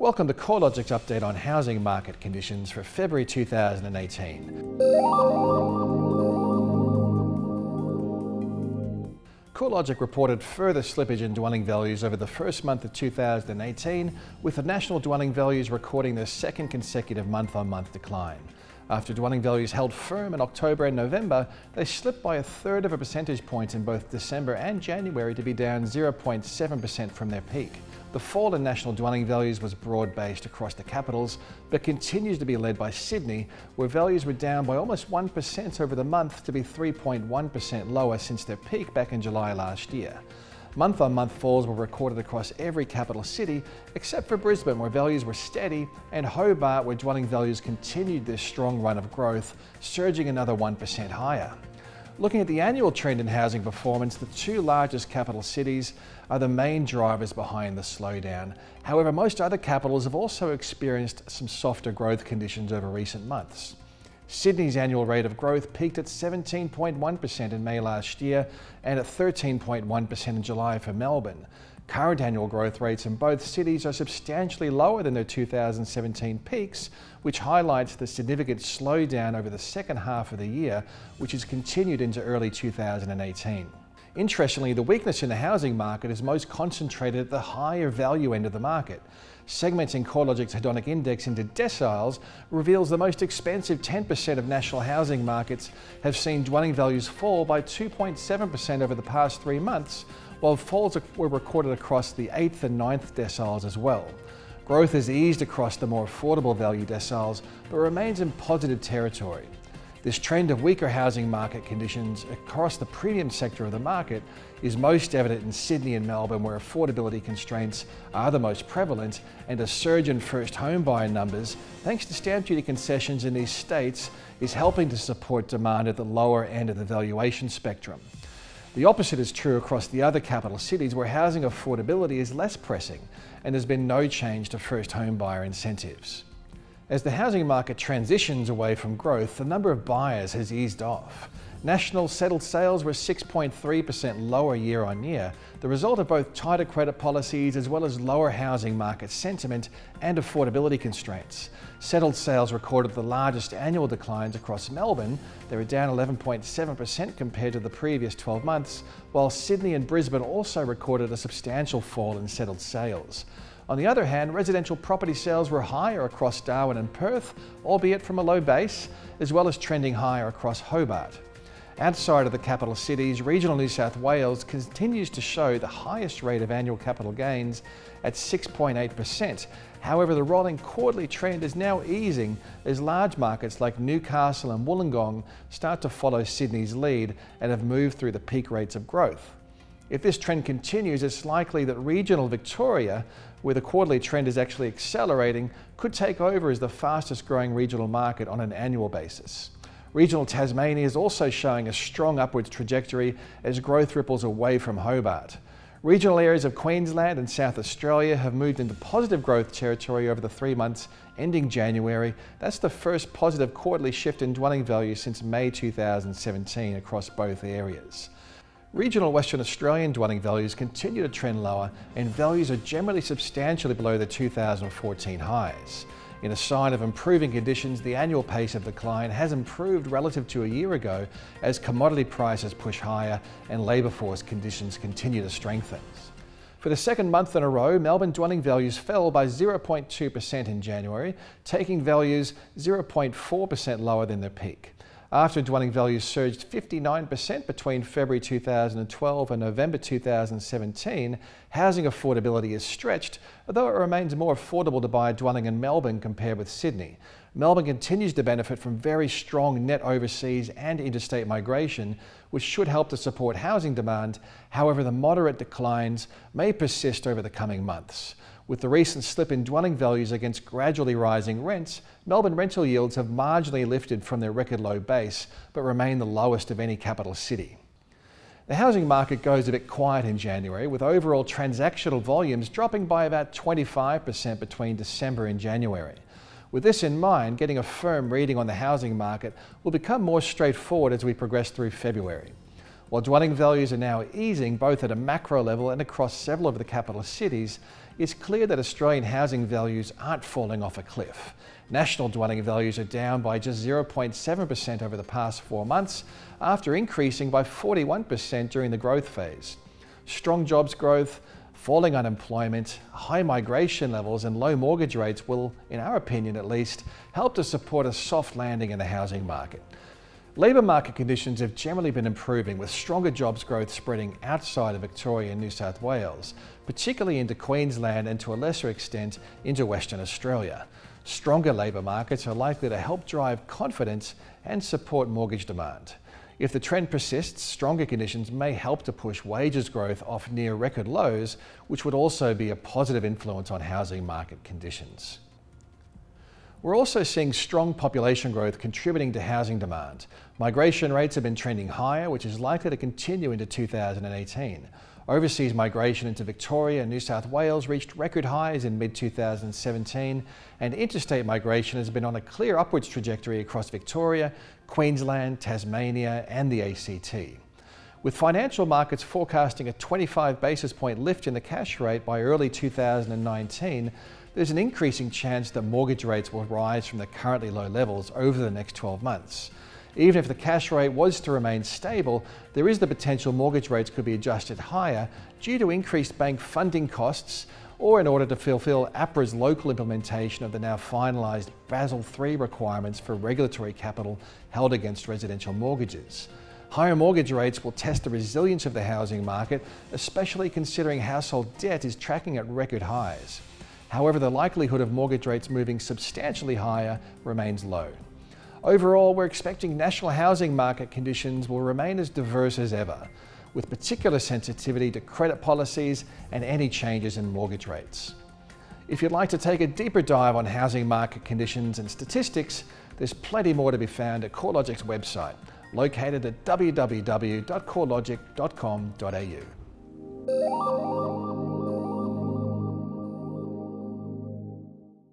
Welcome to CoreLogic's update on housing market conditions for February 2018. CoreLogic reported further slippage in dwelling values over the first month of 2018, with the national dwelling values recording their second consecutive month-on-month decline. After dwelling values held firm in October and November, they slipped by 1/3 of a percentage point in both December and January to be down 0.7% from their peak. The fall in national dwelling values was broad-based across the capitals, but continues to be led by Sydney, where values were down by almost 1% over the month to be 3.1% lower since their peak back in July last year. Month-on-month falls were recorded across every capital city, except for Brisbane, where values were steady, and Hobart, where dwelling values continued their strong run of growth, surging another 1% higher. Looking at the annual trend in housing performance, the two largest capital cities are the main drivers behind the slowdown. However, most other capitals have also experienced some softer growth conditions over recent months. Sydney's annual rate of growth peaked at 17.1% in May last year and at 13.1% in July for Melbourne. Current annual growth rates in both cities are substantially lower than their 2017 peaks, which highlights the significant slowdown over the second half of the year, which has continued into early 2018. Interestingly, the weakness in the housing market is most concentrated at the higher value end of the market. Segmenting CoreLogic's hedonic index into deciles reveals the most expensive 10% of national housing markets have seen dwelling values fall by 2.7% over the past 3 months, while falls were recorded across the 8th and 9th deciles as well. Growth has eased across the more affordable value deciles, but remains in positive territory. This trend of weaker housing market conditions across the premium sector of the market is most evident in Sydney and Melbourne, where affordability constraints are the most prevalent, and a surge in first home buyer numbers, thanks to stamp duty concessions in these states, is helping to support demand at the lower end of the valuation spectrum. The opposite is true across the other capital cities, where housing affordability is less pressing and there's been no change to first home buyer incentives. As the housing market transitions away from growth, the number of buyers has eased off. National settled sales were 6.3% lower year on year, the result of both tighter credit policies as well as lower housing market sentiment and affordability constraints. Settled sales recorded the largest annual declines across Melbourne. They were down 11.7% compared to the previous 12 months, while Sydney and Brisbane also recorded a substantial fall in settled sales. On the other hand, residential property sales were higher across Darwin and Perth, albeit from a low base, as well as trending higher across Hobart. Outside of the capital cities, regional New South Wales continues to show the highest rate of annual capital gains at 6.8%. However, the rolling quarterly trend is now easing as large markets like Newcastle and Wollongong start to follow Sydney's lead and have moved through the peak rates of growth. If this trend continues, it's likely that regional Victoria, where the quarterly trend is actually accelerating, could take over as the fastest growing regional market on an annual basis. Regional Tasmania is also showing a strong upwards trajectory as growth ripples away from Hobart. Regional areas of Queensland and South Australia have moved into positive growth territory over the 3 months ending January. That's the first positive quarterly shift in dwelling value since May 2017 across both areas. Regional Western Australian dwelling values continue to trend lower, and values are generally substantially below the 2014 highs. In a sign of improving conditions, the annual pace of decline has improved relative to a year ago as commodity prices push higher and labour force conditions continue to strengthen. For the second month in a row, Melbourne dwelling values fell by 0.2% in January, taking values 0.4% lower than their peak. After dwelling values surged 59% between February 2012 and November 2017, housing affordability is stretched, although it remains more affordable to buy a dwelling in Melbourne compared with Sydney. Melbourne continues to benefit from very strong net overseas and interstate migration, which should help to support housing demand. However, the moderate declines may persist over the coming months. With the recent slip in dwelling values against gradually rising rents, Melbourne rental yields have marginally lifted from their record low base, but remain the lowest of any capital city. The housing market goes a bit quiet in January, with overall transactional volumes dropping by about 25% between December and January. With this in mind, getting a firm reading on the housing market will become more straightforward as we progress through February. While dwelling values are now easing both at a macro level and across several of the capital cities, it's clear that Australian housing values aren't falling off a cliff. National dwelling values are down by just 0.7% over the past 4 months, after increasing by 41% during the growth phase. Strong jobs growth, falling unemployment, high migration levels and low mortgage rates will, in our opinion at least, help to support a soft landing in the housing market. Labour market conditions have generally been improving, with stronger jobs growth spreading outside of Victoria and New South Wales, particularly into Queensland and to a lesser extent into Western Australia. Stronger labour markets are likely to help drive confidence and support mortgage demand. If the trend persists, stronger conditions may help to push wages growth off near record lows, which would also be a positive influence on housing market conditions. We're also seeing strong population growth contributing to housing demand. Migration rates have been trending higher, which is likely to continue into 2018. Overseas migration into Victoria and New South Wales reached record highs in mid-2017, and interstate migration has been on a clear upwards trajectory across Victoria, Queensland, Tasmania and the ACT. With financial markets forecasting a 25 basis point lift in the cash rate by early 2019, there's an increasing chance that mortgage rates will rise from the currently low levels over the next 12 months. Even if the cash rate was to remain stable, there is the potential mortgage rates could be adjusted higher due to increased bank funding costs, or in order to fulfil APRA's local implementation of the now finalised Basel III requirements for regulatory capital held against residential mortgages. Higher mortgage rates will test the resilience of the housing market, especially considering household debt is tracking at record highs. However, the likelihood of mortgage rates moving substantially higher remains low. Overall, we're expecting national housing market conditions will remain as diverse as ever, with particular sensitivity to credit policies and any changes in mortgage rates. If you'd like to take a deeper dive on housing market conditions and statistics, there's plenty more to be found at CoreLogic's website, located at www.corelogic.com.au.